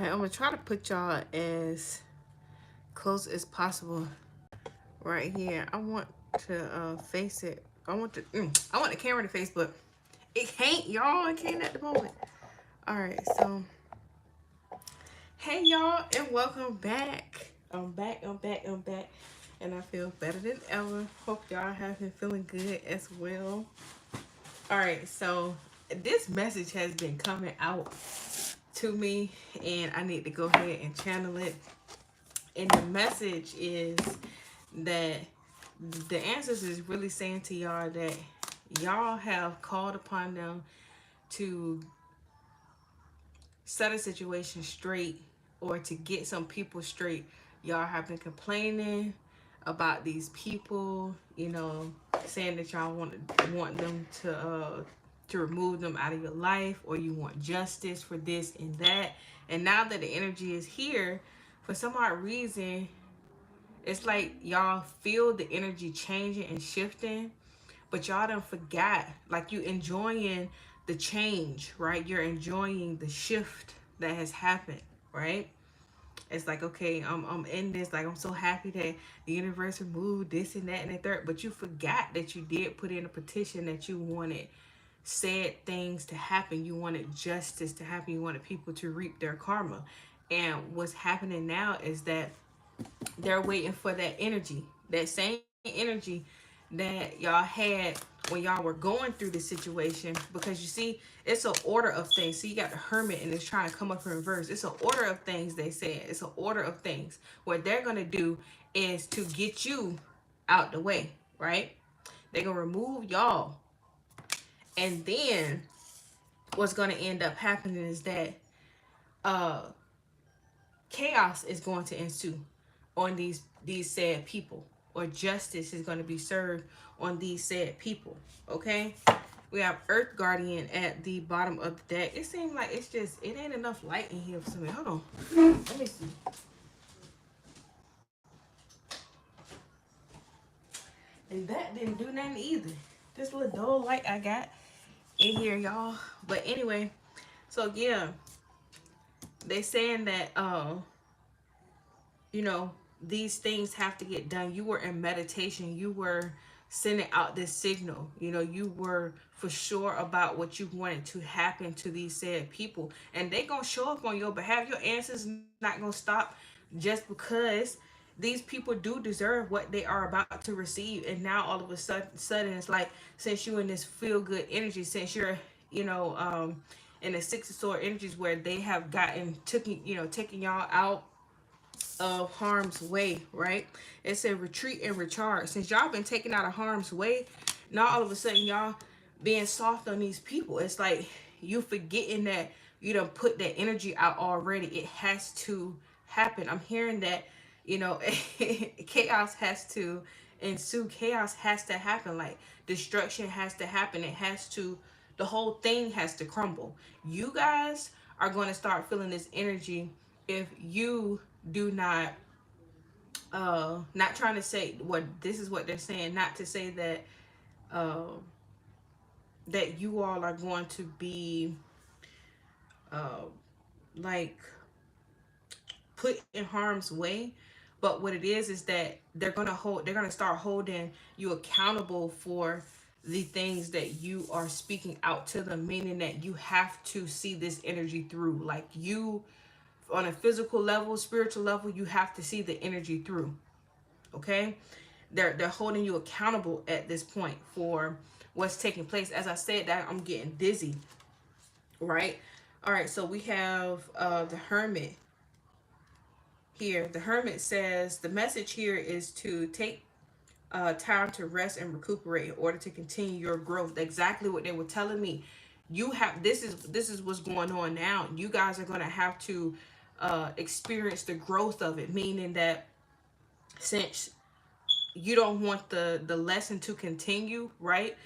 Alright, I'm gonna try to put y'all as close as possible right here. I want to face it. I want the camera to face, but it can't, y'all. It can't at the moment. Alright, so hey y'all, and welcome back. I'm back, and I feel better than ever. Hope y'all have been feeling good as well. Alright, so this message has been coming out to me, and I need to go ahead and channel it. And the message is that the answers is really saying to y'all that y'all have called upon them to set a situation straight or to get some people straight. Y'all have been complaining about these people, saying that y'all want them to remove them out of your life, or you want justice for this and that. And now that the energy is here, for some odd reason, it's like y'all feel the energy changing and shifting, but y'all done forgot. Like, you enjoying the change, right? You're enjoying the shift that has happened, right? It's like, okay, I'm in this. Like, I'm so happy that the universe removed this and that and the third. But you forgot that you did put in a petition that you wanted said things to happen. You wanted justice to happen. You wanted people to reap their karma. And what's happening now is that they're waiting for that energy, that same energy that y'all had when y'all were going through the situation. Because you see, it's an order of things. So you got the Hermit, and it's trying to come up in reverse. It's an order of things. They said it's an order of things. What they're gonna do is to get you out the way, right? They're gonna remove y'all, and then what's gonna end up happening is that uh chaos is going to ensue on these said people, or justice is going to be served on these said people. Okay, we have Earth Guardian at the bottom of the deck. It seems like it ain't enough light in here for me. Hold on, let me see. And that didn't do nothing either. This little dull light I got in here, y'all. But anyway, so yeah, they saying that you know, these things have to get done. You were in meditation. You were sending out this signal. You were for sure about what you wanted to happen to these said people. And they going to show up on your behalf. Your answers not going to stop just because these people do deserve what they are about to receive. And now all of a sudden it's like, since you in this feel good energy, since you're, you know, in the Six of Sword energies, where they have taking y'all out of harm's way, right? It said retreat and recharge. Since y'all been taken out of harm's way, now all of a sudden y'all being soft on these people. It's like you forgetting that you done put that energy out already. It has to happen. I'm hearing that, chaos has to ensue. Chaos has to happen. Like, destruction has to happen. The whole thing has to crumble. You guys are going to start feeling this energy if you do not trying to say what this is what they're saying, not to say that uh that you all are going to be uh like put in harm's way. But what it is that they're gonna start holding you accountable for the things that you are speaking out to them, meaning that you have to see this energy through. Like, you, on a physical level, spiritual level, you have to see the energy through. Okay, they're holding you accountable at this point for what's taking place. As I said that, I'm getting dizzy, right? All right, so we have the Hermit here. The Hermit says the message here is to take time to rest and recuperate in order to continue your growth. Exactly what they were telling me. This is what's going on now. You guys are going to have to experience the growth of it, meaning that since you don't want the lesson to continue, right?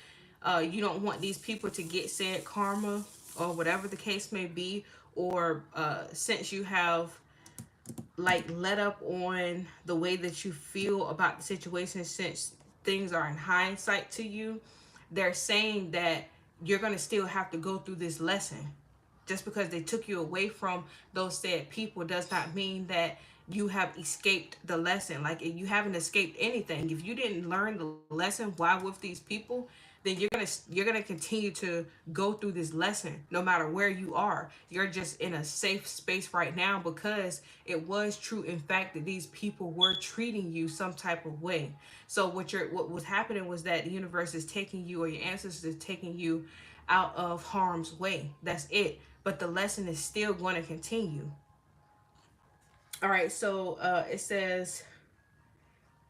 You don't want these people to get said karma, or whatever the case may be. Or since you have like let up on the way that you feel about the situation, since things are in hindsight to you, they're saying that you're going to still have to go through this lesson. Just because they took you away from those said people does not mean that you have escaped the lesson. Like, you haven't escaped anything. If you didn't learn the lesson why with these people, then you're gonna continue to go through this lesson no matter where you are. You're just in a safe space right now because it was true in fact that these people were treating you some type of way. So what was happening was that the universe is taking you, or your ancestors is taking you out of harm's way. That's it. But the lesson is still going to continue. All right, so it says,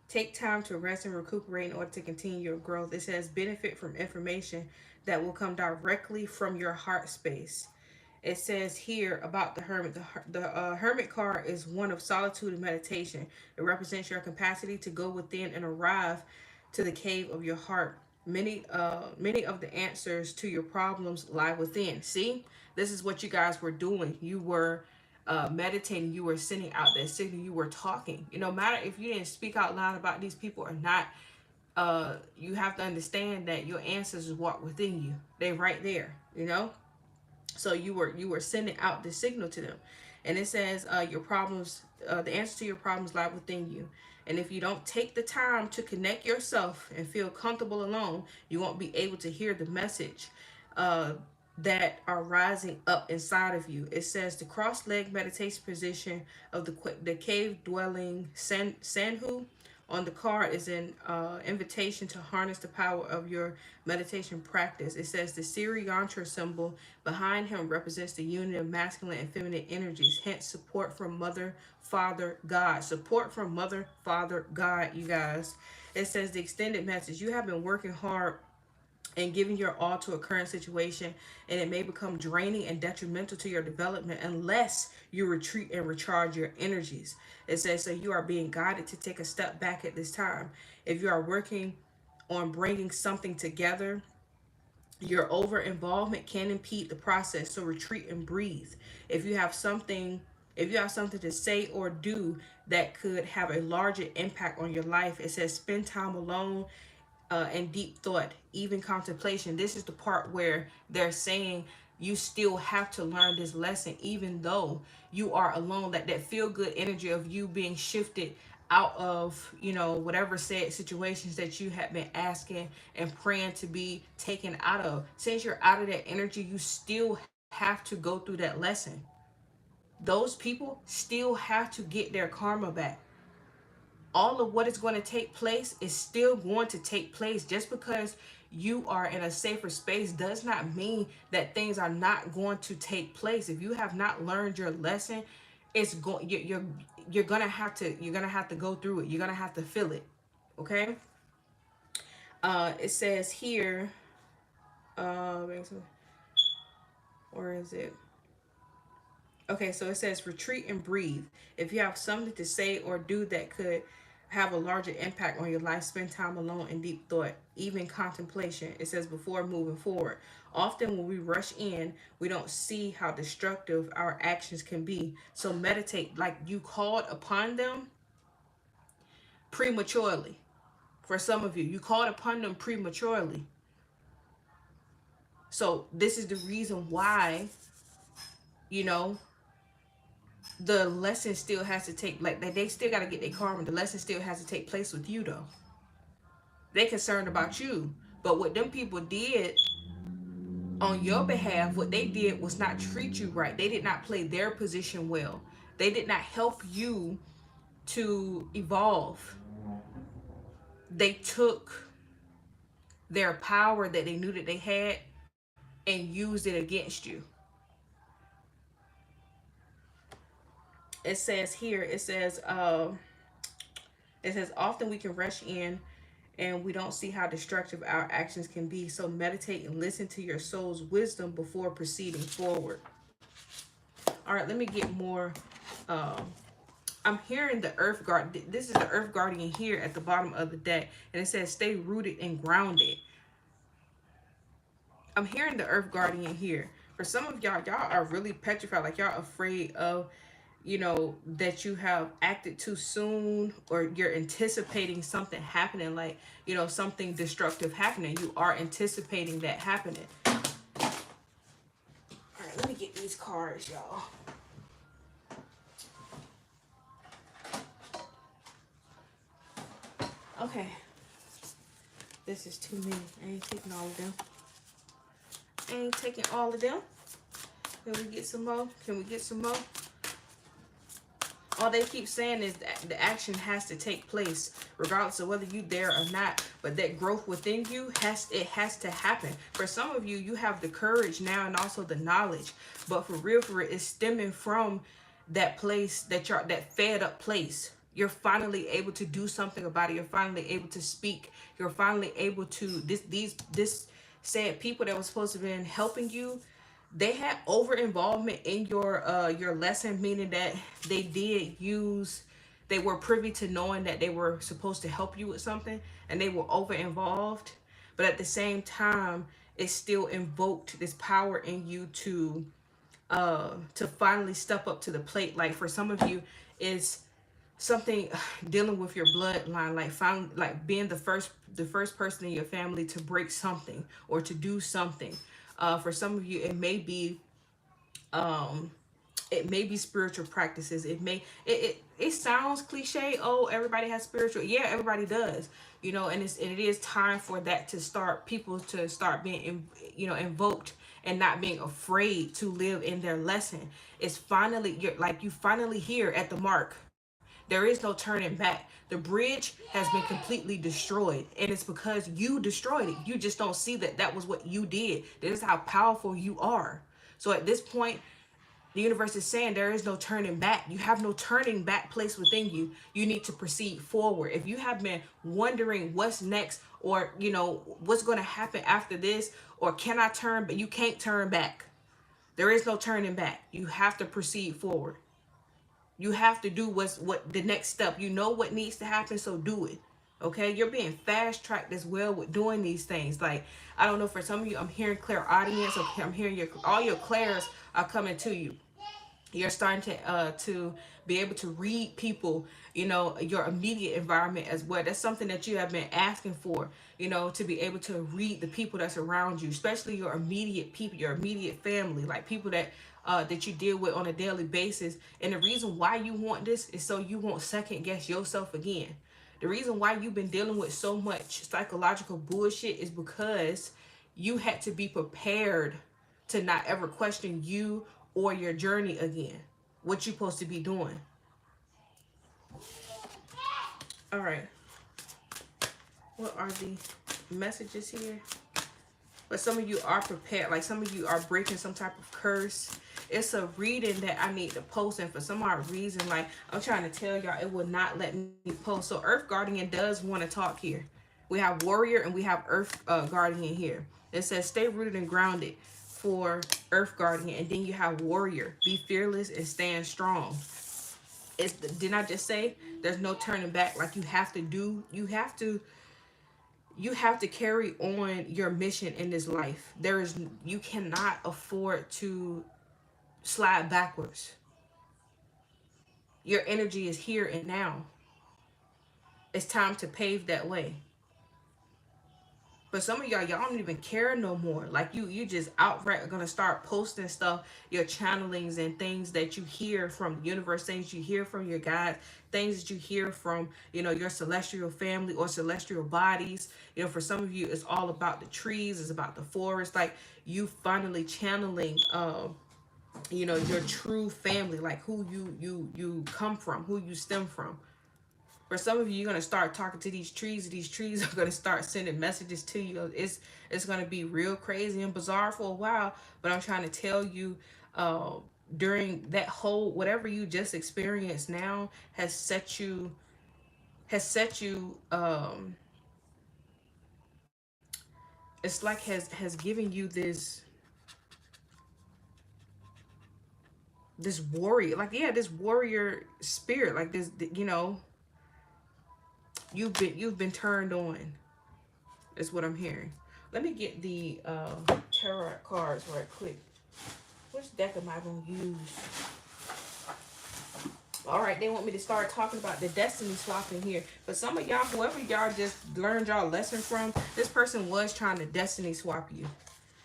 take time to rest and recuperate in order to continue your growth. It says, benefit from information that will come directly from your heart space. It says here about the hermit. The hermit card is one of solitude and meditation. It represents your capacity to go within and arrive to the cave of your heart. Many of the answers to your problems lie within. See, this is what you guys were doing. You were meditating. You were sending out that signal. You were talking. No matter if you didn't speak out loud about these people or not, you have to understand that your ancestors walk within you. They right there. So you were sending out the signal to them. And it says your problems, the answer to your problems lie within you. And if you don't take the time to connect yourself and feel comfortable alone, you won't be able to hear the message that are rising up inside of you. It says the cross-leg meditation position of the cave-dwelling Sanhu on the card is an invitation to harness the power of your meditation practice. It says the Siri Yantra symbol behind him represents the union of masculine and feminine energies, hence support from Mother, Father, God. Support from Mother, Father, God, you guys. It says the extended message. You have been working hard and giving your all to a current situation, and it may become draining and detrimental to your development unless you retreat and recharge your energies. It says, so you are being guided to take a step back at this time. If you are working on bringing something together, your over involvement can impede the process, so retreat and breathe. If you have something to say or do that could have a larger impact on your life, it says spend time alone and deep thought, even contemplation. This is the part where they're saying you still have to learn this lesson, even though you are alone. That feel good energy of you being shifted out of, whatever said situations that you have been asking and praying to be taken out of. Since you're out of that energy, you still have to go through that lesson. Those people still have to get their karma back. All of what is going to take place is still going to take place. Just because you are in a safer space does not mean that things are not going to take place. If you have not learned your lesson, it's going you're gonna have to go through it. You're gonna have to feel it. Okay. It says here, where is it? Okay, so it says retreat and breathe. If you have something to say or do that could have a larger impact on your life, spend time alone in deep thought, even contemplation. It says before moving forward. Often when we rush in, we don't see how destructive our actions can be. So meditate, like you called upon them prematurely. For some of you, you called upon them prematurely. So this is the reason why, the lesson still has to take, like, they still got to get their karma. The lesson still has to take place with you, though. They concerned about you. But what them people did on your behalf, what they did was not treat you right. They did not play their position well. They did not help you to evolve. They took their power that they knew that they had and used it against you. It says here, it says often we can rush in and we don't see how destructive our actions can be. So meditate and listen to your soul's wisdom before proceeding forward. All right, let me get more. I'm hearing the Earth Guard. This is the Earth Guardian here at the bottom of the deck. And it says stay rooted and grounded. I'm hearing the Earth Guardian here. For some of y'all are really petrified. Like y'all afraid of, that you have acted too soon, or you're anticipating something happening, like, something destructive happening. You are anticipating that happening. All right, let me get these cards, y'all. Okay. This is too many. I ain't taking all of them. I ain't taking all of them. Can we get some more? Can we get some more? All they keep saying is that the action has to take place, regardless of whether you there or not. But that growth within you has to happen. For some of you, you have the courage now and also the knowledge. But for real, it's stemming from that place that fed up place. You're finally able to do something about it. You're finally able to speak. You're finally able to this said people that was supposed to have been helping you. They had over involvement in your lesson, meaning that they were privy to knowing that they were supposed to help you with something, and they were over involved. But at the same time, it still invoked this power in you to finally step up to the plate. Like for some of you, is something dealing with your bloodline, like being the first person in your family to break something or to do something. For some of you, it may be spiritual practices. It sounds cliche. Oh, everybody has spiritual. Yeah, everybody does. You know, and it is time for that to start. People to start being, invoked and not being afraid to live in their lesson. It's finally you finally here at the mark. There is no turning back. The bridge has been completely destroyed, and it's because you destroyed it. You just don't see that was what you did. This is how powerful you are. So at this point, the universe is saying there is no turning back. You have no turning back place within you. You need to proceed forward. If you have been wondering what's next, or what's going to happen after this, or can I turn, but you can't turn back. There is no turning back. You have to proceed forward. You have to do what the next step. You know what needs to happen, so do it. Okay, you're being fast tracked as well with doing these things. Like, I don't know, for some of you, I'm hearing clairaudience. Okay, I'm hearing all your clairs are coming to you. You're starting to be able to read people, your immediate environment as well. That's something that you have been asking for, to be able to read the people that's around you, especially your immediate people, your immediate family, like people that you deal with on a daily basis. And the reason why you want this is so you won't second guess yourself again. The reason why you've been dealing with so much psychological bullshit is because you had to be prepared to not ever question you or your journey again. What you're supposed to be doing. All right. What are the messages here? But some of you are prepared. Like some of you are breaking some type of curse. It's a reading that I need to post, and for some odd reason, like I'm trying to tell y'all, it will not let me post. So Earth Guardian does want to talk here. We have Warrior and we have Earth Guardian here. It says stay rooted and grounded for Earth Guardian, and then you have Warrior. Be fearless and stand strong. Didn't I just say there's no turning back? Like you have to carry on your mission in this life. You cannot afford to slide backwards. Your energy is here and now. It's time to pave that way. But some of y'all don't even care no more. Like you just outright are gonna start posting stuff, your channelings and things that you hear from the universe, things you hear from your guides, things that you hear from, your celestial family or celestial bodies. For some of you, it's all about the trees, it's about the forest. Like you finally channeling your true family, like who you come from, who you stem from. For some of you, you're going to start talking to these trees. These trees are going to start sending messages to you. It's going to be real crazy and bizarre for a while. But I'm trying to tell you, during that whole, whatever you just experienced now has set you, it's like has given you this warrior, like, yeah, this warrior spirit, like this, You've been turned on, is what I'm hearing. Let me get the tarot cards right quick. Which deck am I going to use? All right, they want me to start talking about the destiny swap in here. But some of y'all, whoever y'all just learned y'all lesson from, this person was trying to destiny swap you.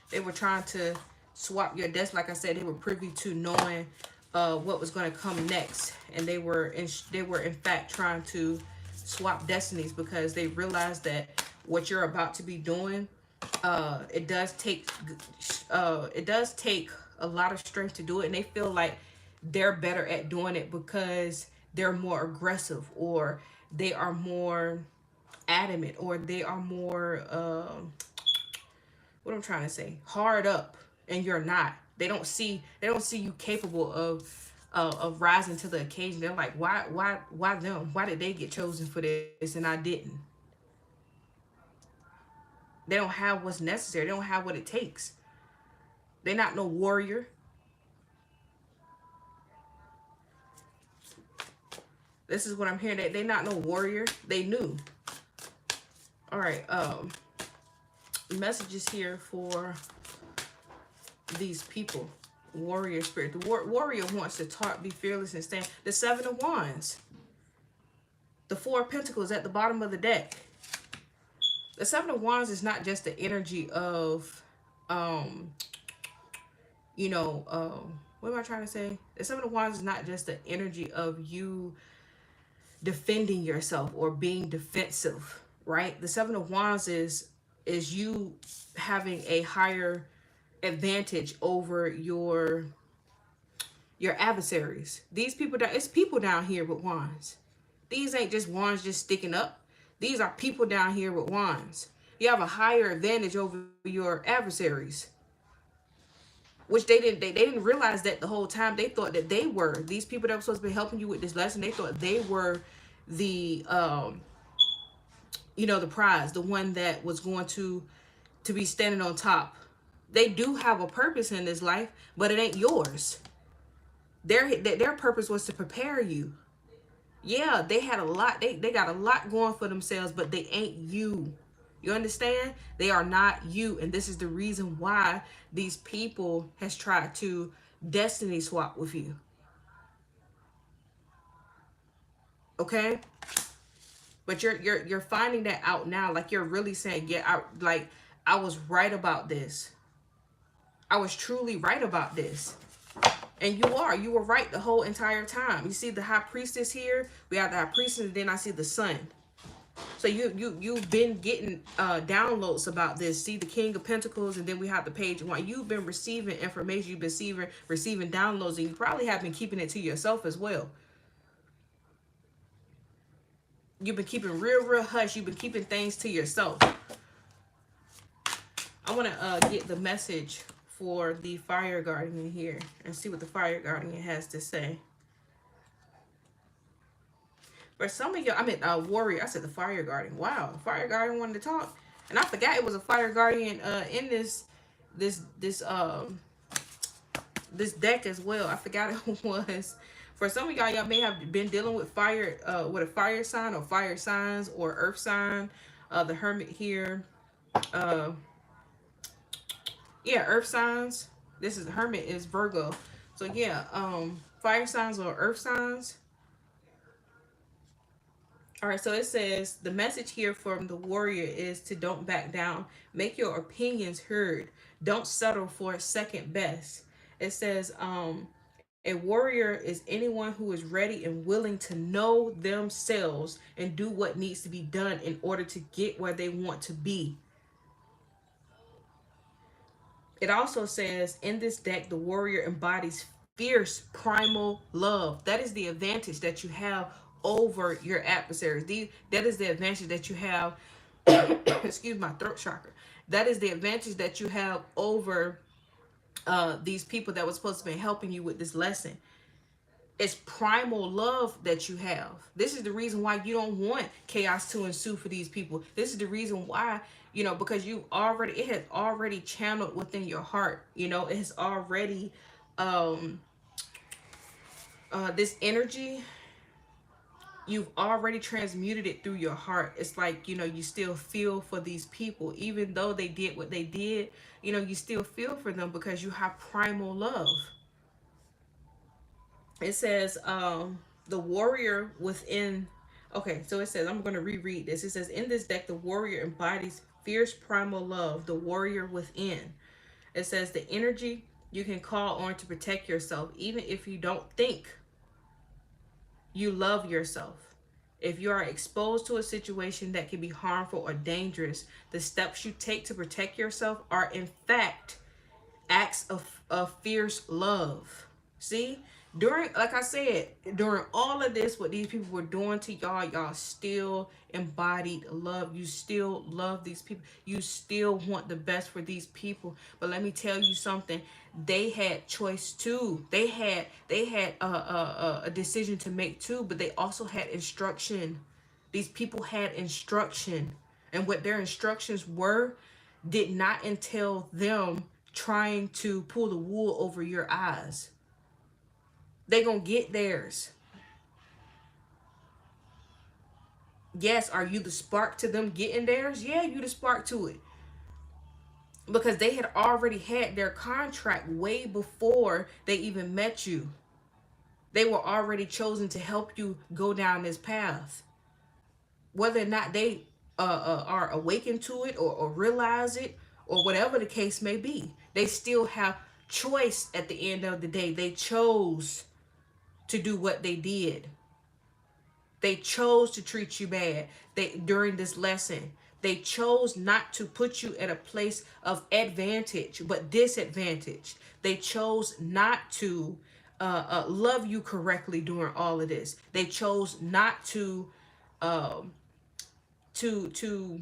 They were trying to swap your death. Like I said, they were privy to knowing what was going to come next, and they were in fact trying to swap destinies because they realized that what you're about to be doing, it does take a lot of strength to do it, and they feel like they're better at doing it because they're more aggressive, or they are more adamant, or they are more what I'm trying to say, hard up, and you're not. They don't see you capable of rising to the occasion. They're like, why them? Why did they get chosen for this and I didn't? They don't have what's necessary. They don't have what it takes. They're not no warrior. This is what I'm hearing. They're not no warrior. They knew. All right. Messages here for these people. Warrior spirit. The warrior wants to talk, be fearless, and stand. The Seven of Wands. The Four of Pentacles at the bottom of the deck. The Seven of Wands is not just the energy of, what am I trying to say? The Seven of Wands is not just the energy of you defending yourself or being defensive, right? The Seven of Wands is you having a higher advantage over your adversaries. These people, it's people down here with wands. These ain't just wands just sticking up. These are people down here with wands. You have a higher advantage over your adversaries, which they didn't realize that the whole time. They thought that they were these people that were supposed to be helping you with this lesson. They thought they were the the prize, the one that was going to be standing on top. They do have a purpose in this life, but it ain't yours. Their purpose was to prepare you. Yeah, they had a lot. They got a lot going for themselves, but they ain't you. You understand? They are not you, and this is the reason why these people has tried to destiny swap with you. Okay? But you're finding that out now. Like, you're really saying, yeah, I was right about this. I was truly right about this. And you were right the whole entire time. You see the High Priestess here? We have the High Priestess, and then I see the Sun. So you've been getting downloads about this. See the King of Pentacles, and then we have the Page of Wands. You've been receiving information. You've been receiving downloads, and you probably have been keeping it to yourself as well. You've been keeping real hush. You've been keeping things to yourself. I want to get the message for the Fire Guardian here and see what the Fire Guardian has to say. For some of y'all, I mean, Warrior. I said the Fire Guardian. Wow, Fire Guardian wanted to talk, and I forgot it was a Fire Guardian in this deck as well. I forgot it was. For some of y'all may have been dealing with fire, with a fire sign or fire signs or earth sign. The Hermit here. Yeah, earth signs. This is the Hermit is Virgo. So yeah, fire signs or earth signs. All right, so it says the message here from the Warrior is to don't back down. Make your opinions heard. Don't settle for second best. It says a warrior is anyone who is ready and willing to know themselves and do what needs to be done in order to get where they want to be. It also says in this deck, the warrior embodies fierce primal love. That is the advantage that you have over your adversaries. That is the advantage that you have. Excuse my throat chakra. That is the advantage that you have over these people that were supposed to be helping you with this lesson. It's primal love that you have. This is the reason why you don't want chaos to ensue for these people. This is the reason why, because it has already channeled within your heart. It has already, this energy, you've already transmuted it through your heart. It's like, you still feel for these people. Even though they did what they did, you still feel for them because you have primal love. It says the warrior within. Okay, so it says, I'm going to reread this. It says, in this deck, the warrior embodies fierce primal love, the warrior within. It says the energy you can call on to protect yourself, even if you don't think you love yourself. If you are exposed to a situation that can be harmful or dangerous, the steps you take to protect yourself are, in fact, acts of fierce love. See, during, like I said, during all of this, what these people were doing to y'all, y'all still embodied love. You still love these people. You still want the best for these people. But let me tell you something. They had choice too. They had a decision to make too. But they also had instruction. These people had instruction, and what their instructions were did not entail them trying to pull the wool over your eyes. They gonna get theirs. Yes, are you the spark to them getting theirs? Yeah, you the spark to it. Because they had already had their contract way before they even met you. They were already chosen to help you go down this path. Whether or not they are awakened to it, or realize it, or whatever the case may be, they still have choice at the end of the day. They chose to do what they did. They chose to treat you bad. During this lesson, they chose not to put you at a place of advantage, but disadvantage. They chose not to love you correctly during all of this. They chose not um, to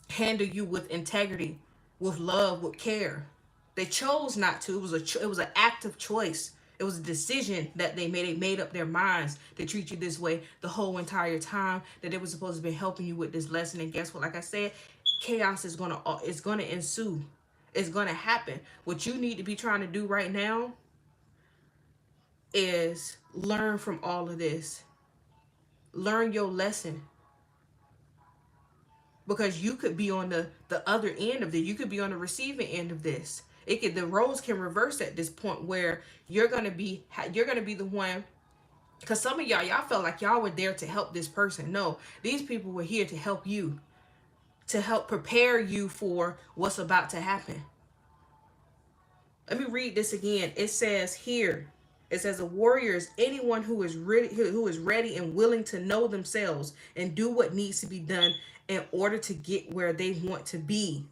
handle you with integrity, with love, with care. They chose not to. It was an active choice. It was a decision that they made. They made up their minds to treat you this way the whole entire time that they were supposed to be helping you with this lesson. And guess what? Like I said, chaos is gonna ensue. It's gonna happen. What you need to be trying to do right now is learn from all of this. Learn your lesson. Because you could be on the other end of this. You could be on the receiving end of this. The roles can reverse at this point, where you're gonna be the one. Because some of y'all felt like y'all were there to help this person. No, these people were here to help you, to help prepare you for what's about to happen. Let me read this again. It says here, it says a warrior is anyone who is ready and willing to know themselves and do what needs to be done in order to get where they want to be.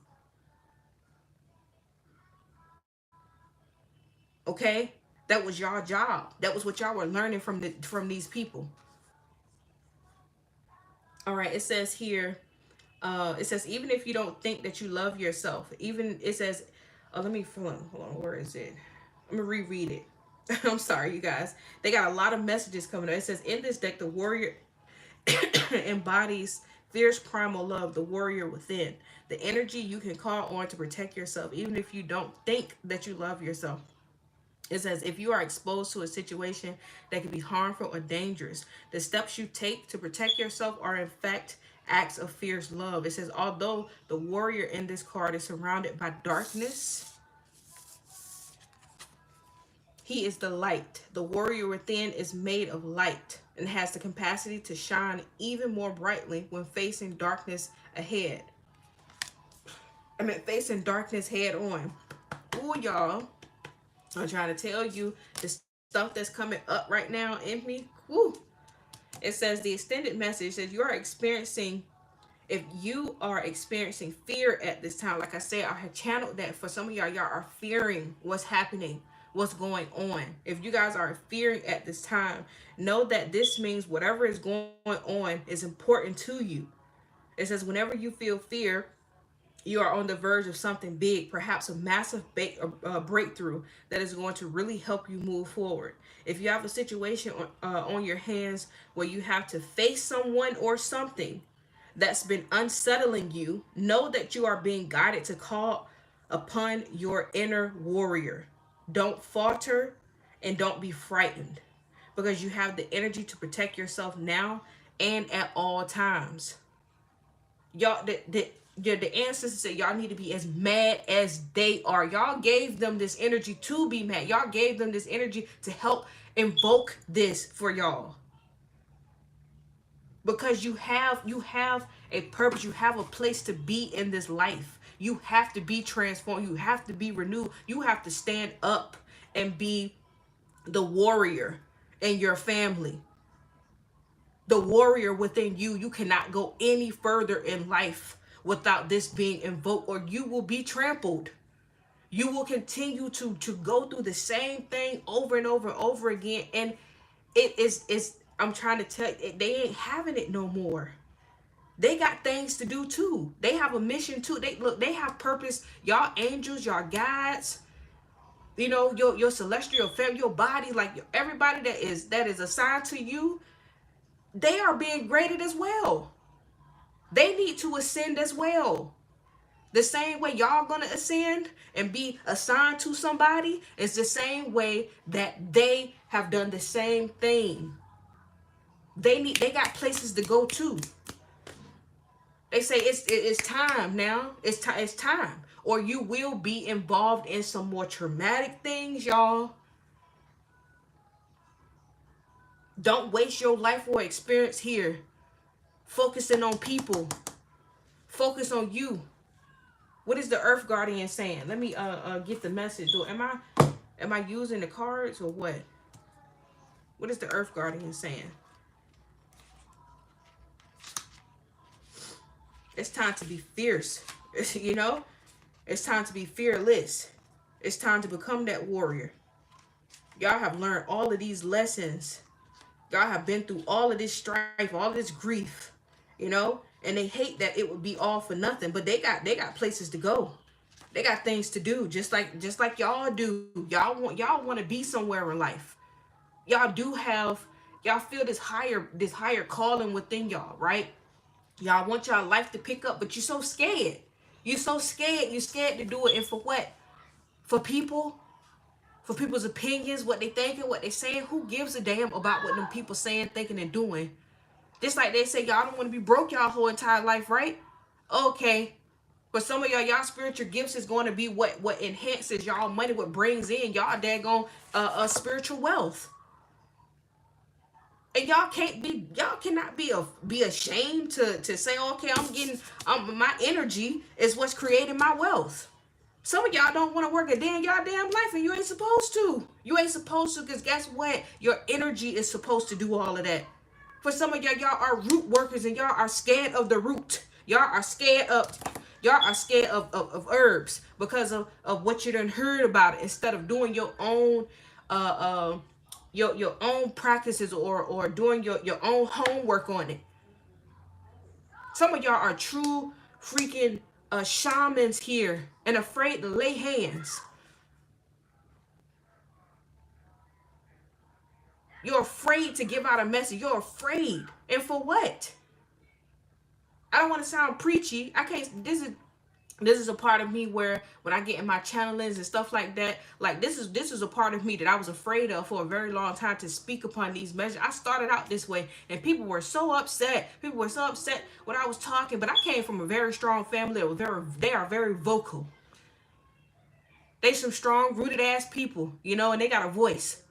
Okay? That was y'all job. That was what y'all were learning from these people. All right, it says here, it says even if you don't think that you love yourself, even it says, let me hold on, where is it? I'm gonna reread it. I'm sorry, you guys. They got a lot of messages coming up. It says in this deck, the warrior embodies fierce primal love, the warrior within. The energy you can call on to protect yourself, even if you don't think that you love yourself. It says, if you are exposed to a situation that can be harmful or dangerous, the steps you take to protect yourself are, in fact, acts of fierce love. It says, although the warrior in this card is surrounded by darkness, he is the light. The warrior within is made of light and has the capacity to shine even more brightly when facing darkness ahead. Facing darkness head on. Ooh, y'all. I'm trying to tell you the stuff that's coming up right now in me. Woo. It says the extended message says if you are experiencing fear at this time, like I said, I have channeled that for some of y'all are fearing what's happening, what's going on. If you guys are fearing at this time, know that this means whatever is going on is important to you. It says whenever you feel fear, you are on the verge of something big, perhaps a massive breakthrough that is going to really help you move forward. If you have a situation on your hands where you have to face someone or something that's been unsettling you, know that you are being guided to call upon your inner warrior. Don't falter and don't be frightened, because you have the energy to protect yourself now and at all times. Y'all, the ancestors said y'all need to be as mad as they are. Y'all gave them this energy to be mad. Y'all gave them this energy to help invoke this for y'all. Because you have a purpose. You have a place to be in this life. You have to be transformed. You have to be renewed. You have to stand up and be the warrior in your family, the warrior within you. You cannot go any further in life without this being invoked, or you will be trampled. You will continue to go through the same thing over and over and over again. And it's I'm trying to tell you, they ain't having it no more. They got things to do too. They have a mission too. They have purpose. Y'all angels, y'all guides, you know, your celestial family, your body, like everybody that is assigned to you, they are being graded as well. They need to ascend as well. The same way y'all gonna ascend and be assigned to somebody is the same way that they have done the same thing. They got places to go to. They say it's time now. It's time. Or you will be involved in some more traumatic things, y'all. Don't waste your life or experience here focusing on people. Focus on you. What is the Earth Guardian saying? Let me get the message. Am I using the cards or what? What is the Earth Guardian saying? It's time to be fierce. You know? It's time to be fearless. It's time to become that warrior. Y'all have learned all of these lessons. Y'all have been through all of this strife, all this grief, you know? And they hate that it would be all for nothing, but they got places to go. They got things to do, just like y'all do. Y'all want to be somewhere in life. Y'all feel this higher calling within y'all, right? Y'all want y'all life to pick up, but you're so scared. You're so scared. You're scared to do it. And for what? For people? For people's opinions, what they thinking, what they saying? Who gives a damn about what them people saying, thinking, and doing? Just like they say, y'all don't want to be broke y'all whole entire life, right? Okay. But some of y'all spiritual gifts is going to be what enhances y'all money, what brings in y'all daggone spiritual wealth. And y'all cannot be ashamed to say, okay, I'm getting my energy is what's creating my wealth. Some of y'all don't want to work a day in y'all damn life, and you ain't supposed to. You ain't supposed to, because guess what? Your energy is supposed to do all of that. For some of y'all are root workers, and y'all are scared of the root. Y'all are scared of herbs because of what you done heard about it, instead of doing your own your own practices, or doing your own homework on it. Some of y'all are true freaking shamans here and afraid to lay hands. You're afraid to give out a message. You're afraid. And for what? I don't want to sound preachy. I can't. This is a part of me where when I get in my channelings and stuff like that, like this is a part of me that I was afraid of for a very long time, to speak upon these messages. I started out this way, and people were so upset. People were so upset when I was talking, but I came from a very strong family. They are very vocal. They some strong, rooted ass people, you know, and they got a voice.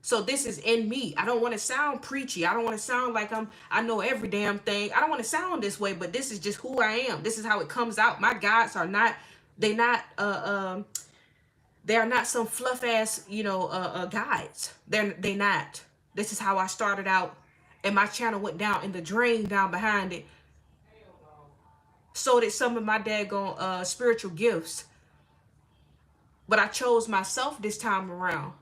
So this is in me. I don't want to sound preachy. I don't want to sound like I know every damn thing. I don't want to sound this way, but this is just who I am. This is how it comes out. My guides are not, they are not some fluff ass, you know, guides. They not. This is how I started out, and my channel went down in the drain down behind it. So did some of my daggone spiritual gifts. But I chose myself this time around.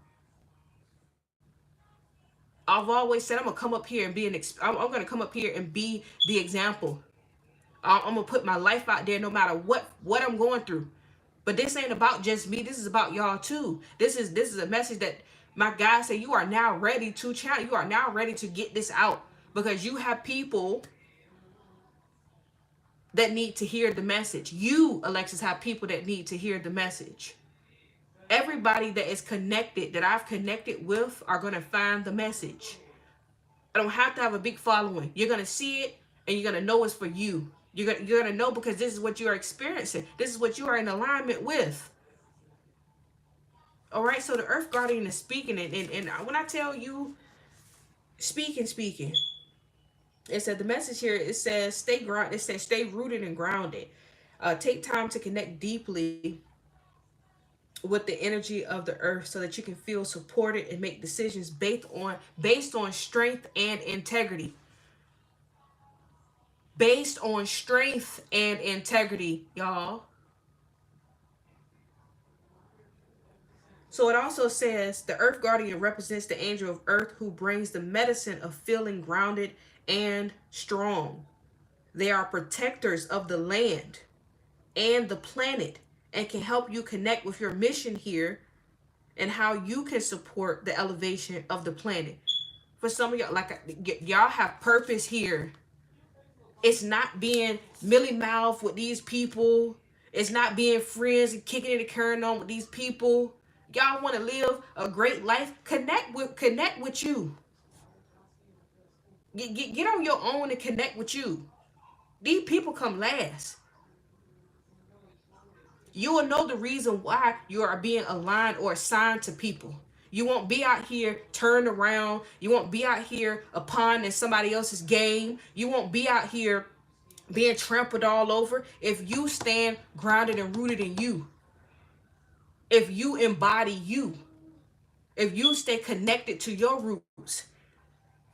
I've always said I'm gonna come up here and be I'm gonna come up here and be the example. I'm gonna put my life out there, no matter what I'm going through. But this ain't about just me. This is about y'all too. This is a message that my guys say you are now ready to channel. You are now ready to get this out, because you have people that need to hear the message. You, Alexis, have people that need to hear the message. Everybody that is connected, that I've connected with, are going to find the message. I don't have to have a big following. You're going to see it, and you're going to know it's for you. You're going to know, because this is what you're experiencing. This is what you are in alignment with. All right, so the Earth Guardian is speaking, and when I tell you speaking, it said the message here, it says stay rooted and grounded. Take time to connect deeply with the energy of the earth so that you can feel supported and make decisions based on strength and integrity. Based on strength and integrity, y'all. So it also says the earth guardian represents the angel of earth who brings the medicine of feeling grounded and strong. They are protectors of the land and the planet and can help you connect with your mission here and how you can support the elevation of the planet. For some of y'all, like y'all have purpose here. It's not being milly mouth with these people. It's not being friends and kicking it and carrying on with these people. Y'all want to live a great life. Connect with you. Get on your own and connect with you. These people come last. You will know the reason why you are being aligned or assigned to people. You won't be out here turned around. You won't be out here a pawn in somebody else's game. You won't be out here being trampled all over if you stand grounded and rooted in you. If you embody you. If you stay connected to your roots.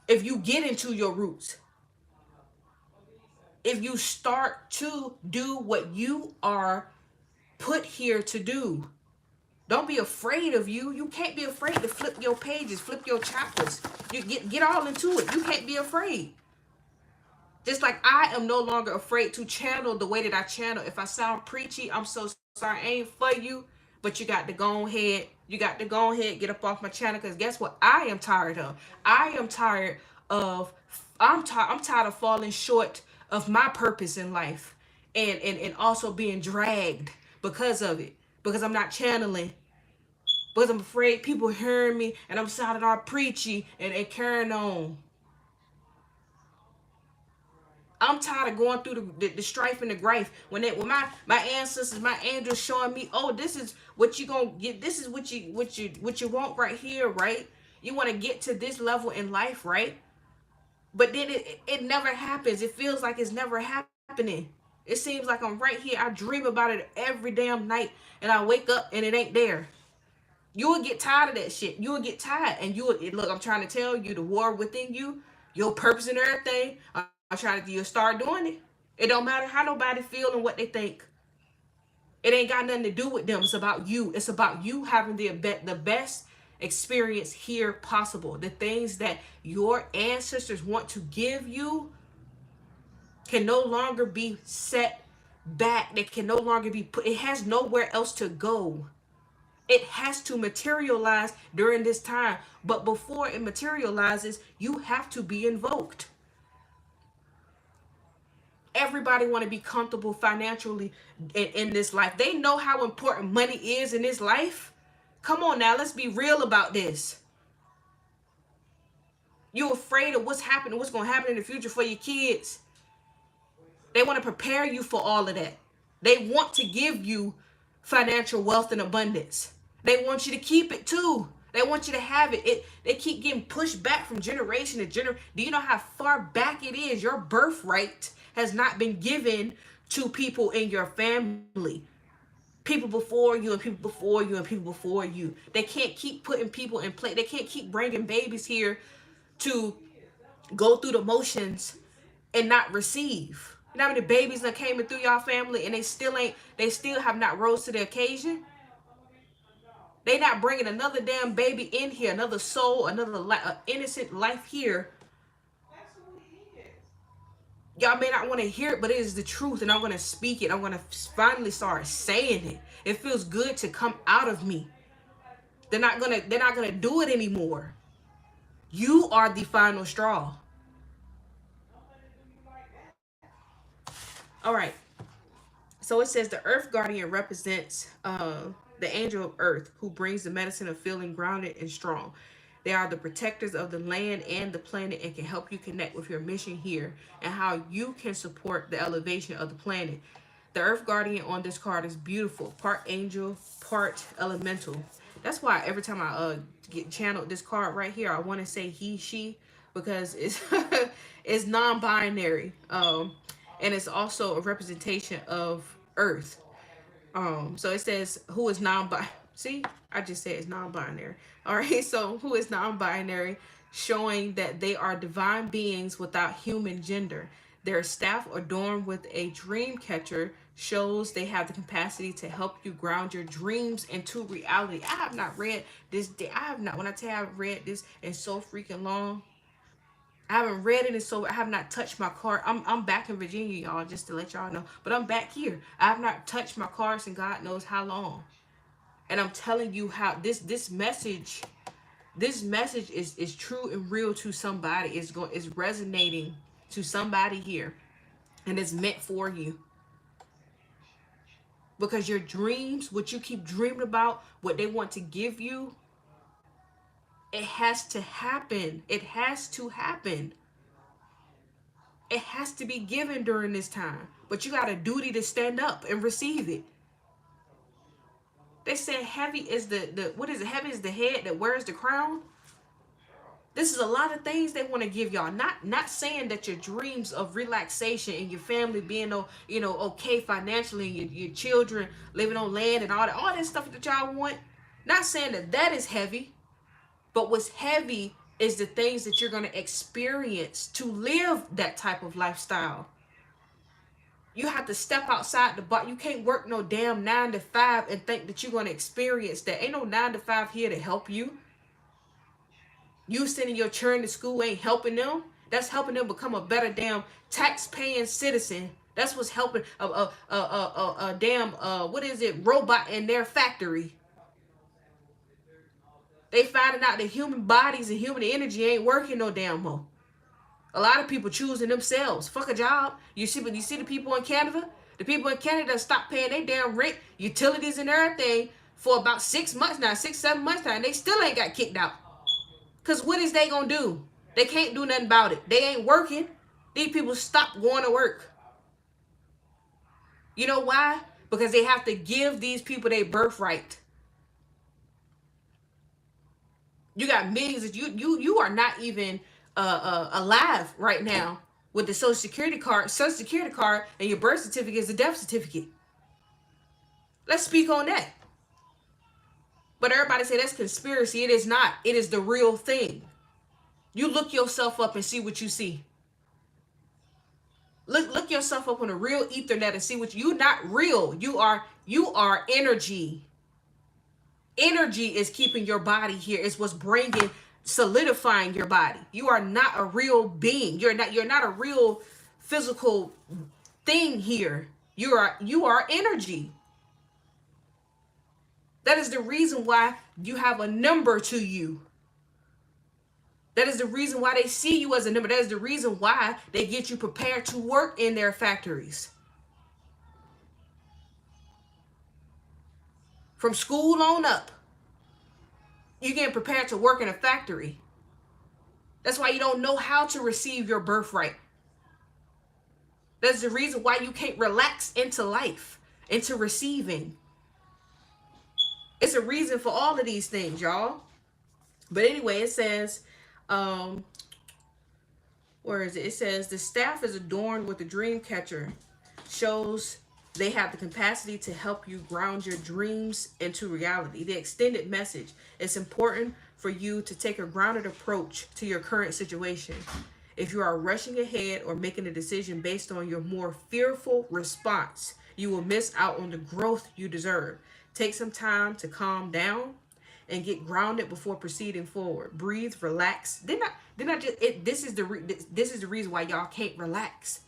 If you get into your roots. If you start to do what you are put here to do. Don't be afraid of you. You can't be afraid to flip your pages, flip your chapters. You get all into it. You can't be afraid. Just like I am no longer afraid to channel the way that I channel. If I sound preachy, I'm so sorry. I ain't for you. But you got to go ahead. You got to go ahead, get up off my channel. Because guess what? I am tired of. I am tired of. I'm tired of falling short of my purpose in life. And also being dragged because of it. Because I'm not channeling. Because I'm afraid people hearing me and I'm sounding all preachy and carrying on. I'm tired of going through the strife and the grief. When my ancestors, my angels showing me, oh, this is what you gonna get. This is what you want right here, right? You want to get to this level in life, right? But then it never happens. It feels like it's never happening. It seems like I'm right here. I dream about it every damn night, and I wake up and it ain't there. You will get tired of that shit. You will get tired, and look. I'm trying to tell you, the war within you, your purpose and everything. I'm trying to you'll start doing it. It don't matter how nobody feel and what they think. It ain't got nothing to do with them. It's about you. It's about you having the best experience here possible. The things that your ancestors want to give you can no longer be set back. They can no longer be put. It has nowhere else to go. It has to materialize during this time. But before it materializes, you have to be invoked. Everybody want to be comfortable financially in this life. They know how important money is in this life. Come on now, let's be real about this. You're afraid of what's happening, what's going to happen in the future for your kids. They want to prepare you for all of that. They want to give you financial wealth and abundance. They want you to keep it too. They want you to have it. They keep getting pushed back from generation to generation. Do you know how far back it is? Your birthright has not been given to people in your family. People before you and people before you and people before you. They can't keep putting people in place. They can't keep bringing babies here to go through the motions and not receive. You know how many babies that came in through y'all family and they still have not rose to the occasion? They not bringing another damn baby in here, another soul, another innocent life here. Y'all may not want to hear it, but it is the truth, and I'm going to speak it. I'm going to finally start saying it. It feels good to come out of me. They're not gonna do it anymore. You are the final straw. All right. So it says the Earth Guardian represents the angel of Earth who brings the medicine of feeling grounded and strong. They are the protectors of the land and the planet and can help you connect with your mission here and how you can support the elevation of the planet. The Earth Guardian on this card is beautiful, part angel, part elemental. That's why every time I get channeled this card right here, I want to say he, she, because it's it's non-binary. And it's also a representation of earth. So it says who is non-binary. See, I just said it's non-binary. All right, so who is non-binary, showing that they are divine beings without human gender. Their staff adorned with a dream catcher shows they have the capacity to help you ground your dreams into reality. I have not read this. I have not. When I tell you I've read this in so freaking long, I haven't read it, and so I have not touched my card. I'm back in Virginia, y'all, just to let y'all know. But I'm back here. I have not touched my cards in God knows how long. And I'm telling you how this message is true and real to somebody. It's resonating to somebody here, and it's meant for you. Because your dreams, what you keep dreaming about, what they want to give you, it has to happen. It has to happen. It has to be given during this time. But you got a duty to stand up and receive it. They said heavy is the what is it? Heavy is the head that wears the crown. This is a lot of things they want to give y'all. Not saying that your dreams of relaxation and your family being okay financially, and your children living on land and all that stuff that y'all want. Not saying that is heavy. But what's heavy is the things that you're going to experience to live that type of lifestyle. You have to step outside the box. You can't work no damn 9 to 5 and think that you're going to experience that. Ain't no 9 to 5 here to help you. You sending your children to school ain't helping them. That's helping them become a better damn tax-paying citizen. That's what's helping a damn robot in their factory. They finding out that human bodies and human energy ain't working no damn more. A lot of people choosing themselves. Fuck a job. You see the people in Canada? The people in Canada stopped paying their damn rent, utilities and everything for about 6 months now, 6-7 months now, and they still ain't got kicked out. Because what is they gonna do? They can't do nothing about it. They ain't working. These people stop going to work. You know why? Because they have to give these people their birthright. You got millions of you are not even alive right now with the Social Security card, and your birth certificate is a death certificate. Let's speak on that. But everybody say that's conspiracy. It is not. It is the real thing. You look yourself up and see what you see. Look yourself up on the real Ethernet and see what you're not real. You are energy. Energy is keeping your body here. It's what's solidifying your body. You are not a real being. You're not a real physical thing here. You are energy. That is the reason why you have a number to you. That is the reason why they see you as a number. That is the reason why they get you prepared to work in their factories. From school on up, you're getting prepared to work in a factory. That's why you don't know how to receive your birthright. That's the reason why you can't relax into life, into receiving. It's a reason for all of these things, y'all. But anyway, it says, where is it? It says the staff is adorned with a dream catcher. Shows they have the capacity to help you ground your dreams into reality. The extended message. It's important for you to take a grounded approach to your current situation. If you are rushing ahead or making a decision based on your more fearful response, you will miss out on the growth you deserve. Take some time to calm down and get grounded before proceeding forward. Breathe, relax. This is the reason why y'all can't relax.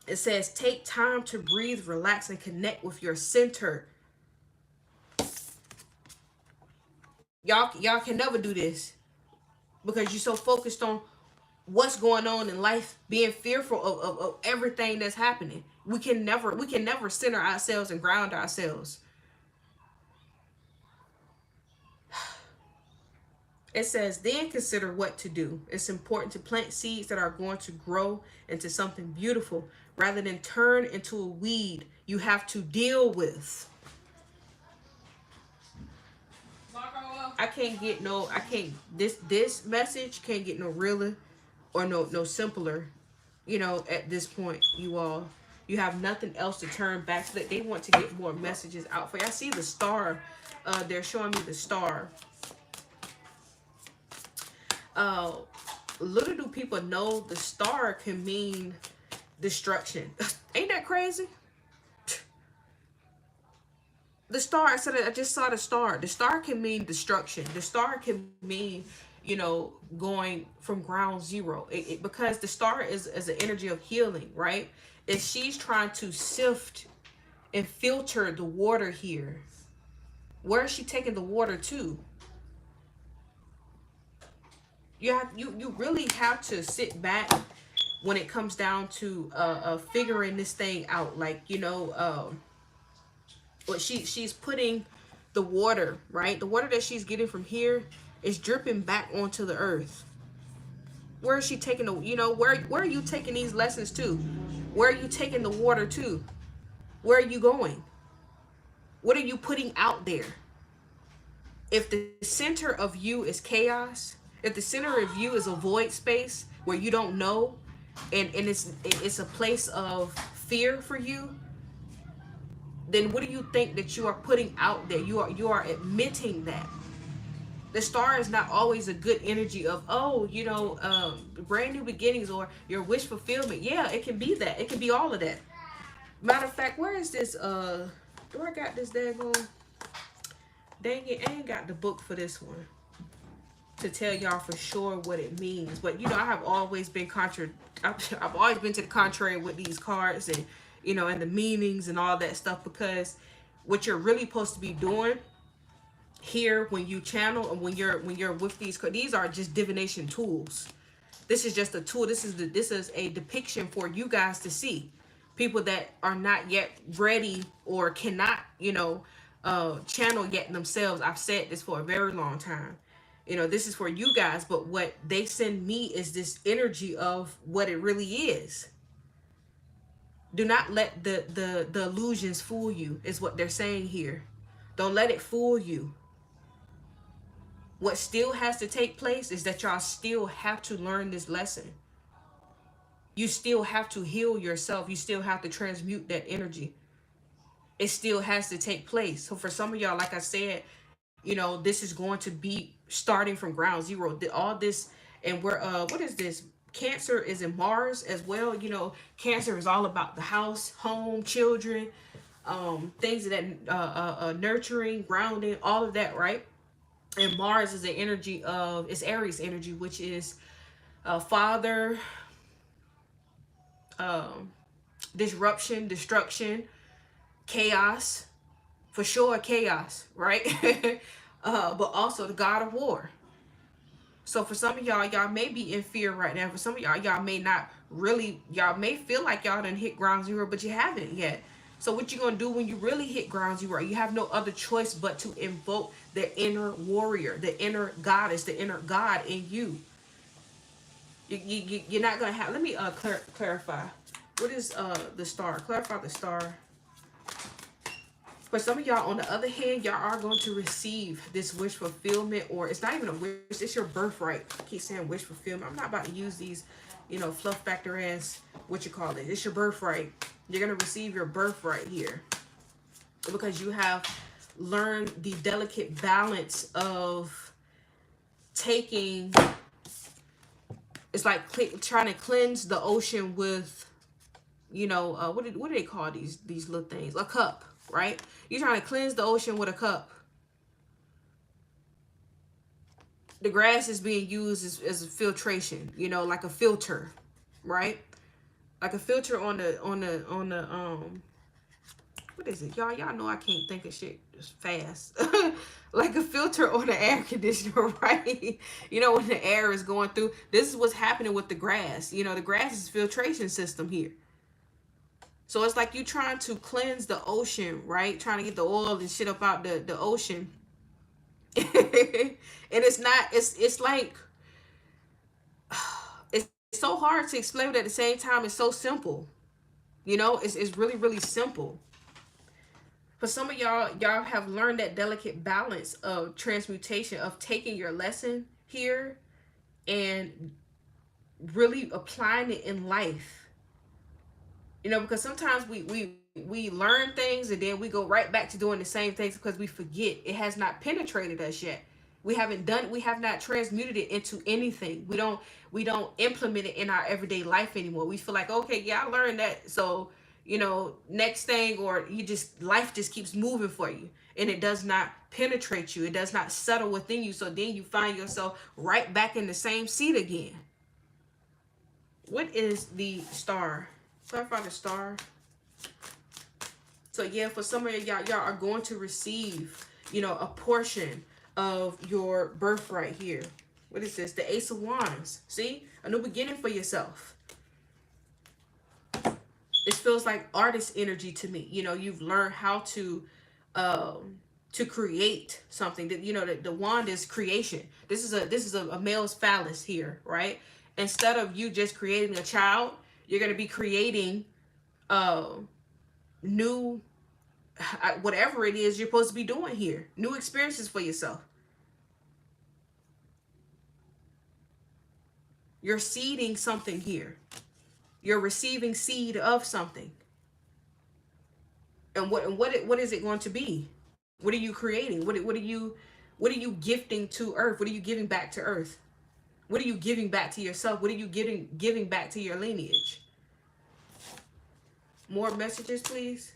It says take time to breathe, relax, and connect with your center. Y'all can never do this because you're so focused on what's going on in life, being fearful of everything that's happening. We can never center ourselves and ground ourselves. It says, then consider what to do. It's important to plant seeds that are going to grow into something beautiful rather than turn into a weed you have to deal with. This message can't get no realer or no simpler, at this point, you all. You have nothing else to turn back to. That they want to get more messages out for you. I see the star. They're showing me the star. Little do people know the star can mean destruction. Ain't that crazy? The star, I just saw the star. The star can mean destruction. The star can mean, you know, going from ground zero. Because the star is an energy of healing, right? And she's trying to sift and filter the water here. Where is she taking the water to? You really have to sit back when it comes down to figuring this thing out. Like, you know, but she's putting the water, right? The water that she's getting from here is dripping back onto the earth. Where is she taking the, you know, where are you taking these lessons to? Where are you taking the water to? Where are you going? What are you putting out there? If the center of you is chaos, if the center of you is a void space where you don't know, and it's a place of fear for you, then what do you think that you are putting out there? You are admitting that. The star is not always a good energy of, oh, you know, brand new beginnings or your wish fulfillment. Yeah, it can be that. It can be all of that. Matter of fact, where is this? Do I got this daggone? Dang it, I ain't got the book for this one to tell y'all for sure what it means. But you know, I have always been I've always been to the contrary with these cards, and you know, and the meanings and all that stuff, because what you're really supposed to be doing here when you channel and when you're with these are just divination tools. This is just a tool. This is a depiction for you guys to see. People that are not yet ready or cannot, you know, channel yet themselves. I've said this for a very long time. You know, this is for you guys, but what they send me is this energy of what it really is. Do not let the illusions fool you, is what they're saying here. Don't let it fool you. What still has to take place is that y'all still have to learn this lesson. You still have to heal yourself. You still have to transmute that energy. It still has to take place. So for some of y'all, like I said, you know, this is going to be starting from ground zero. All this, and we're what is this? Cancer is in Mars as well. You know, Cancer is all about the house, home, children, things that nurturing, grounding, all of that, right? And Mars is the energy of, it's Aries energy, which is father, disruption, destruction, chaos, for sure chaos, right? But also the god of war. So for some of y'all may be in fear right now. For some of y'all may not really, y'all may feel like y'all done hit ground zero, but you haven't yet. So what you gonna do when you really hit ground zero? You have no other choice but to invoke the inner warrior, the inner goddess, the inner god in you. You're not gonna have, let me clarify. What is the star? Clarify the star. For some of y'all, on the other hand, y'all are going to receive this wish fulfillment, or it's not even a wish, it's your birthright. I keep saying wish fulfillment. I'm not about to use these, you know, fluff factor ass, what you call it. It's your birthright. You're going to receive your birthright here because you have learned the delicate balance of taking, it's like trying to cleanse the ocean with, you know, what do they call these little things? A cup, right? You're trying to cleanse the ocean with a cup. The grass is being used as a filtration, you know, like a filter, right? Like a filter on the what is it? Y'all know I can't think of shit just fast. Like a filter on the air conditioner, right? You know, when the air is going through, this is what's happening with the grass. You know, the grass is filtration system here. So it's like you trying to cleanse the ocean, right? Trying to get the oil and shit up out the ocean. And it's not, it's like, it's so hard to explain, but at the same time, it's so simple. You know, it's really, really simple. For some of y'all have learned that delicate balance of transmutation, of taking your lesson here and really applying it in life. You know, because sometimes we learn things and then we go right back to doing the same things because we forget it has not penetrated us yet. We have not transmuted it into anything. We don't implement it in our everyday life anymore. We feel like, okay, yeah, I learned that. So, next thing, or life just keeps moving for you. And it does not penetrate you. It does not settle within you. So then you find yourself right back in the same seat again. What is the star? Clarify the star. So yeah, for some of y'all are going to receive, a portion of your birthright here. What is this? The Ace of Wands. See? A new beginning for yourself. It feels like artist energy to me. You've learned how to create something. That the wand is creation. This is a male's phallus here, right? Instead of you just creating a child, you're gonna be creating new, whatever it is you're supposed to be doing here, new experiences for yourself. You're seeding something here. You're receiving seed of something. And what is it going to be? What are you creating? What are you gifting to earth? What are you giving back to earth? What are you giving back to yourself? What are you giving back to your lineage? More messages, please.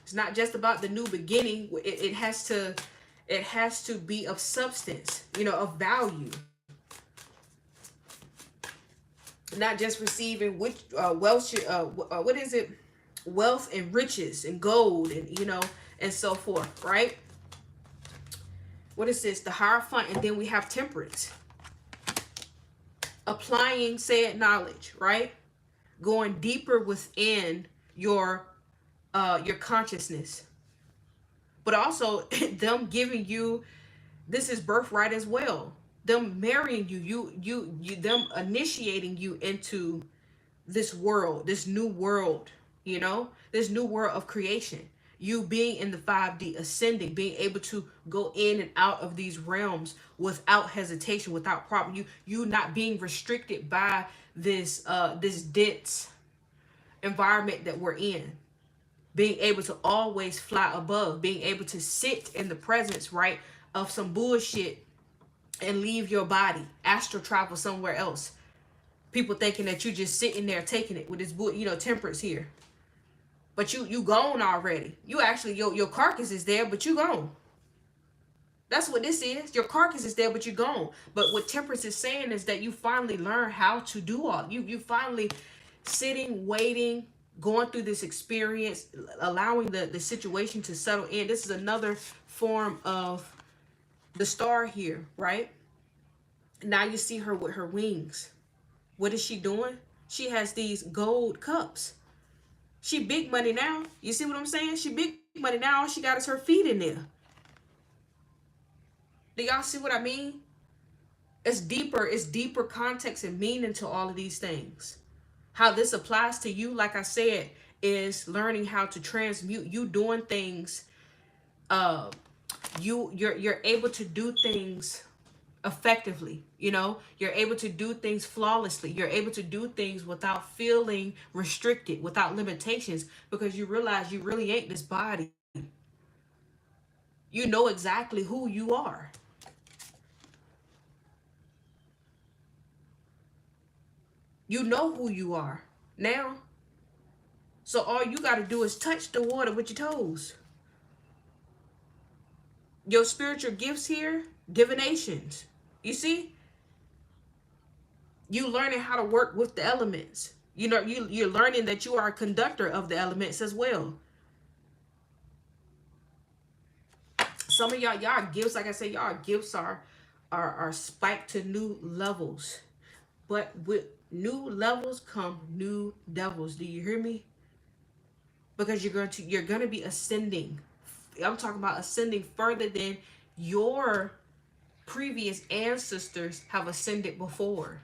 It's not just about the new beginning. It has to be of substance, of value. Not just receiving wealth. What is it? Wealth and riches and gold and and so forth, right? What is this? The Hierophant, and then we have Temperance. Applying said knowledge, right? Going deeper within your consciousness, but also them giving you, this is birthright as well. Them marrying you, them initiating you into this world, this new world, this new world of creation. You being in the 5D, ascending, being able to go in and out of these realms without hesitation, without problem. You not being restricted by this dense environment that we're in. Being able to always fly above, being able to sit in the presence, right, of some bullshit and leave your body, astral travel somewhere else. People thinking that you just sitting there taking it with this, Temperance here. But you gone already. You actually, your carcass is there, but you gone. That's what this is. Your carcass is there, but you're gone. But what Temperance is saying is that you finally learn how to do all. You finally sitting, waiting, going through this experience, allowing the situation to settle in. This is another form of the star here, right? Now you see her with her wings. What is she doing? She has these gold cups. She big money now. You see what I'm saying? She big money now. All she got is her feet in there. Do y'all see what I mean? It's deeper context and meaning to all of these things. How this applies to you, like I said, is learning how to transmute. You doing things, you're able to do things effectively. You're able to do things flawlessly. You're able to do things without feeling restricted, without limitations, because you realize you really ain't this body. You know exactly who you are. You know who you are now. So all you got to do is touch the water with your toes. Your spiritual gifts here, divinations. You see? You learning how to work with the elements. You're learning that you are a conductor of the elements as well. Some of y'all gifts, like I said, y'all gifts are spiked to new levels. But with new levels come new devils. Do you hear me? Because you're going to be ascending. I'm talking about ascending further than your previous ancestors have ascended before.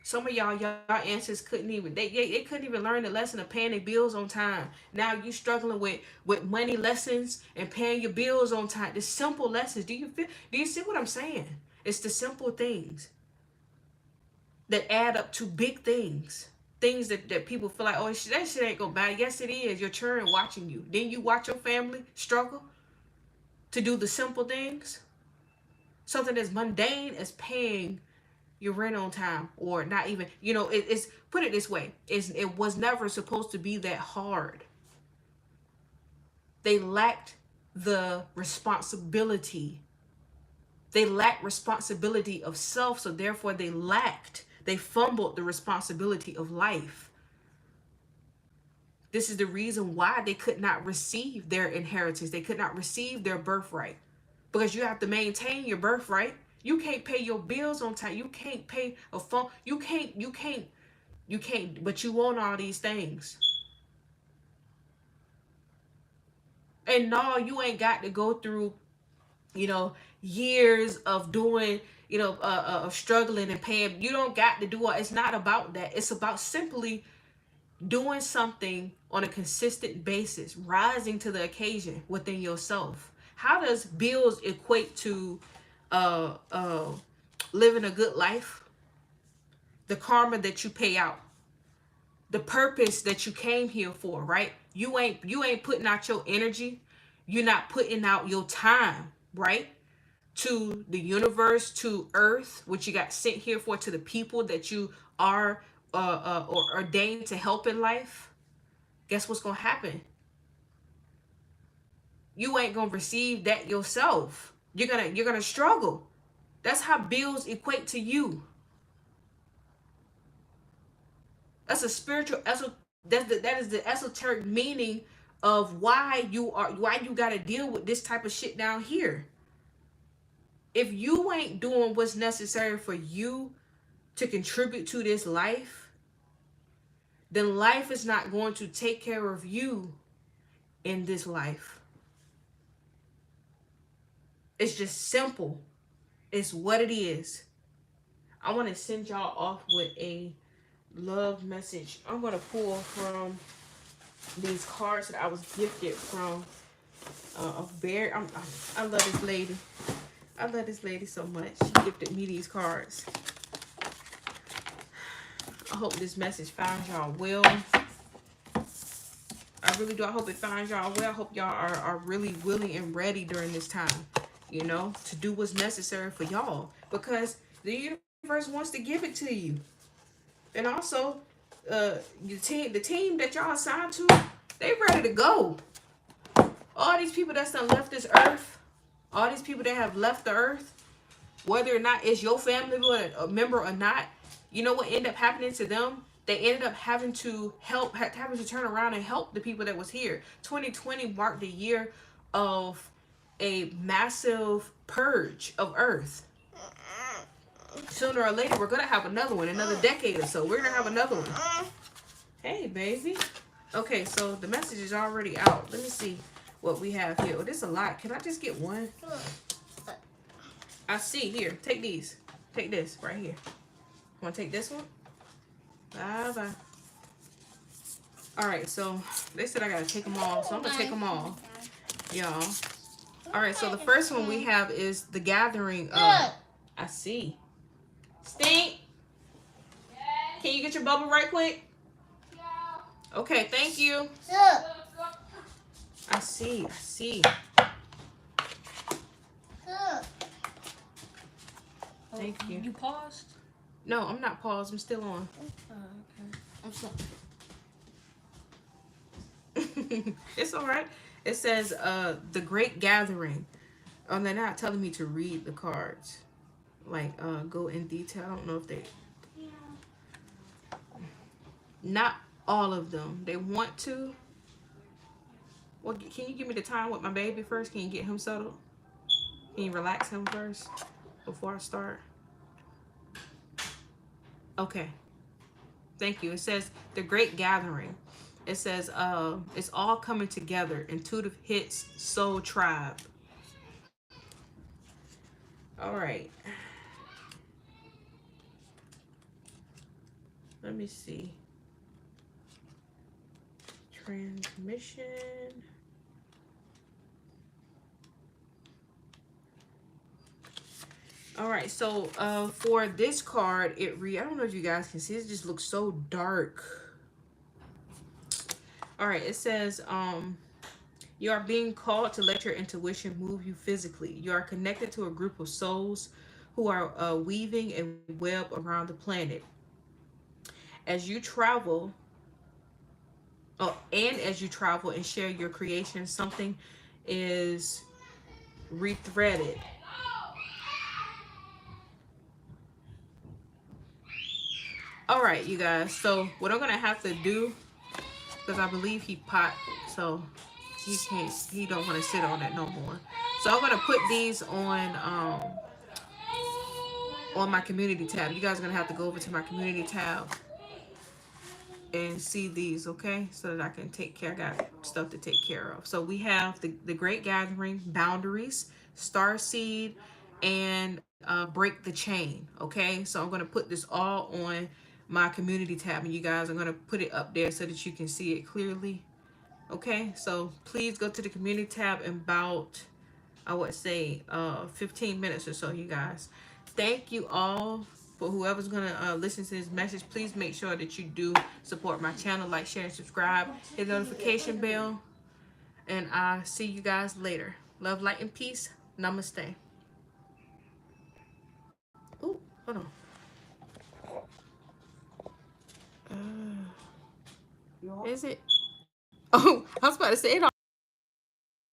Some of y'all ancestors couldn't even they couldn't even learn the lesson of paying their bills on time. Now you struggling with money lessons and paying your bills on time. The simple lessons. Do you see what I'm saying? It's the simple things. that add up to big things. Things that people feel like, oh, that shit ain't gonna matter. Yes, it is. Your children watching you. Then you watch your family struggle to do the simple things. Something as mundane as paying your rent on time, or not even, it's, put it this way, it was never supposed to be that hard. They lacked the responsibility. They lacked responsibility of self, so therefore they fumbled the responsibility of life. This is the reason why they could not receive their inheritance. They could not receive their birthright, because you have to maintain your birthright. You can't pay your bills on time. You can't pay a phone. You can't, but you want all these things. And no, you ain't got to go through, years of doing, of struggling and paying. You don't got to do it. It's not about that. It's about simply doing something on a consistent basis, rising to the occasion within yourself. How does bills equate to living a good life? The karma that you pay out, the purpose that you came here for, right? You ain't putting out your energy. You're not putting out your time, right? To the universe, to earth, which you got sent here for, to the people that you are or ordained to help in life. Guess what's gonna happen? You ain't gonna receive that yourself. You're gonna struggle. That's how bills equate to you. That's a spiritual, that is the esoteric meaning of why you gotta deal with this type of shit down here. If you ain't doing what's necessary for you to contribute to this life, then life is not going to take care of you in this life. It's just simple. It's what it is. I want to send y'all off with a love message. I'm going to pull from these cards that I was gifted from a bear. I love this lady. I love this lady so much. She gifted me these cards. I hope this message finds y'all well. I really do. I hope it finds y'all well. I hope y'all are really willing and ready during this time, to do what's necessary for y'all, because the universe wants to give it to you. And also, the team that y'all assigned to, they ready to go. All these people that's done left this earth, all these people that have left the earth, whether or not it's your family member or not, you know what ended up happening to them? They ended up having to turn around and help the people that was here. 2020 marked the year of a massive purge of Earth. Sooner or later, we're going to have another one, another decade or so. We're going to have another one. Hey, baby. Okay, so the message is already out. Let me see what we have here. Oh, this is a lot. Can I just get one? I see. Here, take these. Take this right here. Want to take this one? Bye-bye. All right, so they said I got to take them all, so I'm going to take them all, y'all. All right, so the first one we have is the gathering of... I see. Stink. Can you get your bubble right quick? Okay, thank you. I see. Thank you. You paused? No, I'm not paused. I'm still on. Okay. I'm sorry. It's all right. It says the Great Gathering. They're not telling me to read the cards. Like, go in detail. I don't know if they... Yeah. Not all of them. They want to. Well, can you give me the time with my baby first? Can you get him settled? Can you relax him first before I start? Okay. Thank you. It says the Great Gathering. It says it's all coming together. Intuitive hits, soul tribe. All right. Let me see. Transmission. All right, so for this card, I don't know if you guys can see, it just looks so dark. All right, it says, you are being called to let your intuition move you physically. You are connected to a group of souls who are weaving a web around the planet. As you travel, as you travel and share your creation, something is rethreaded. All right, you guys. So what I'm gonna have to do, because I believe he pot, so he can't. He don't want to sit on it no more. So I'm gonna put these on my community tab. You guys are gonna have to go over to my community tab and see these, okay? So that I can take care. I got stuff to take care of. So we have the Great Gathering, Boundaries, Star Seed, and Break the Chain, okay? So I'm gonna put this all on my community tab, and you guys are gonna put it up there so that you can see it clearly, okay? So please go to the community tab in about, I would say, 15 minutes or so, you guys. Thank you all. For whoever's gonna listen to this message, please make sure that you do support my channel, like, share, and subscribe. Hit the notification bell, and I'll see you guys later. Love, light, and peace. Namaste. Ooh, hold on. Is it? Oh, I was about to say it.